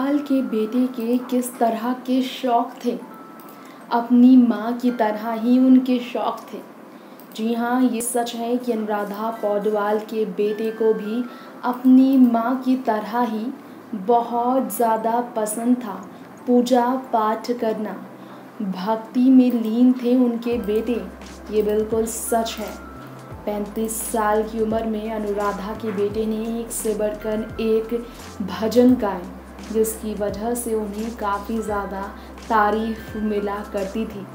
पौडवाल के बेटे के किस तरह के शौक थे, अपनी माँ की तरह ही उनके शौक थे। जी हाँ, ये सच है कि अनुराधा पौडवाल के बेटे को भी अपनी माँ की तरह ही बहुत ज़्यादा पसंद था पूजा पाठ करना। भक्ति में लीन थे उनके बेटे, ये बिल्कुल सच है। 35 साल की उम्र में अनुराधा के बेटे ने एक से बढ़कर एक भजन गाए, जिसकी वजह से उन्हें काफ़ी ज़्यादा तारीफ मिला करती थी।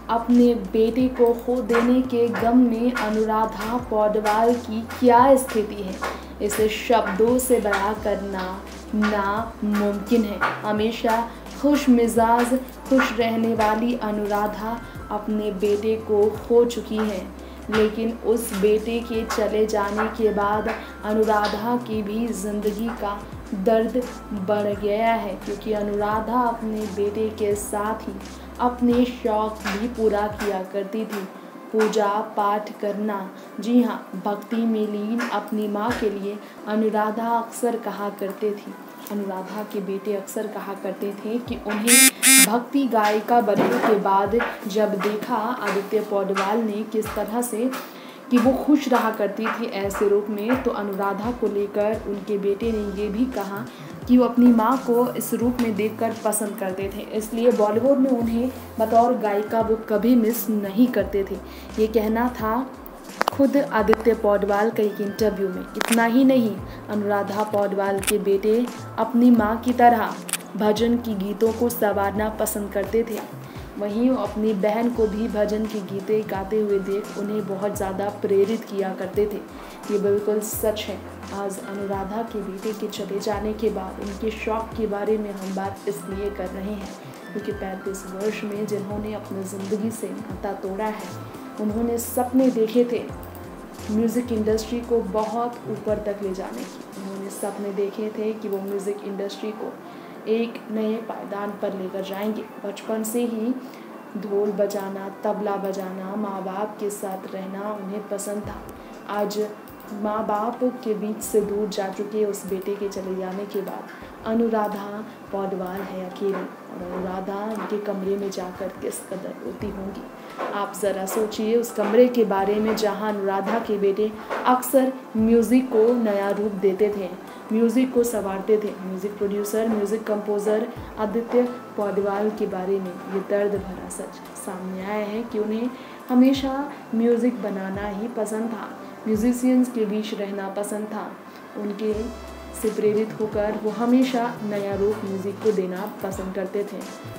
अपने बेटे को खो देने के गम में अनुराधा पौडवाल की क्या स्थिति है, इसे शब्दों से बयां करना नामुमकिन है। हमेशा खुश मिजाज, खुश रहने वाली अनुराधा अपने बेटे को खो चुकी है, लेकिन उस बेटे के चले जाने के बाद अनुराधा की भी ज़िंदगी का दर्द बढ़ गया है, क्योंकि अनुराधा अपने बेटे के साथ ही अपने शौक भी पूरा किया करती थी, पूजा पाठ करना। जी हाँ, भक्ति में लीन अपनी माँ के लिए अनुराधा अक्सर कहा करते थे, अनुराधा के बेटे अक्सर कहा करते थे कि उन्हें भक्ति गायिका बनने के बाद जब देखा आदित्य पौडवाल ने किस तरह से कि वो खुश रहा करती थी ऐसे रूप में, तो अनुराधा को लेकर उनके बेटे ने ये भी कहा कि वो अपनी माँ को इस रूप में देखकर पसंद करते थे, इसलिए बॉलीवुड में उन्हें बतौर गायिका वो कभी मिस नहीं करते थे। ये कहना था खुद आदित्य पौडवाल का एक इंटरव्यू में। इतना ही नहीं, अनुराधा पौडवाल के बेटे अपनी माँ की तरह भजन की गीतों को संवारना पसंद करते थे। वहीं अपनी बहन को भी भजन के गीते गाते हुए देख उन्हें बहुत ज़्यादा प्रेरित किया करते थे। ये बिल्कुल सच है। आज अनुराधा के बेटे के चले जाने के बाद उनके शौक के बारे में हम बात इसलिए कर रहे हैं क्योंकि 35 वर्ष में जिन्होंने अपनी ज़िंदगी से नाता तोड़ा है, उन्होंने सपने देखे थे म्यूज़िक इंडस्ट्री को बहुत ऊपर तक ले जाने की। उन्होंने सपने देखे थे कि वो म्यूज़िक इंडस्ट्री को एक नए पायदान पर लेकर जाएंगे। बचपन से ही ढोल बजाना, तबला बजाना, माँ बाप के साथ रहना उन्हें पसंद था। आज माँ बाप के बीच से दूर जा चुके उस बेटे के चले जाने के बाद अनुराधा पौडवाल है अकेली, और अनुराधा उनके कमरे में जाकर किस कदर रोती होंगी। आप ज़रा सोचिए उस कमरे के बारे में जहाँ अनुराधा के बेटे अक्सर म्यूज़िक को नया रूप देते थे, म्यूज़िक को संवारते थे। Music producer, music composer Aditya Paudwal के बारे में ये दर्द भरा सच सामने आया है कि उन्हें हमेशा म्यूज़िक बनाना ही पसंद था, म्यूजिशियंस के बीच रहना पसंद था। उनके से प्रेरित होकर वो हमेशा नया रूप म्यूज़िक को देना पसंद करते थे।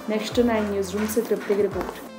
नेक्स्ट 9 न्यूज़ रूम से तृप्ति की रिपोर्ट।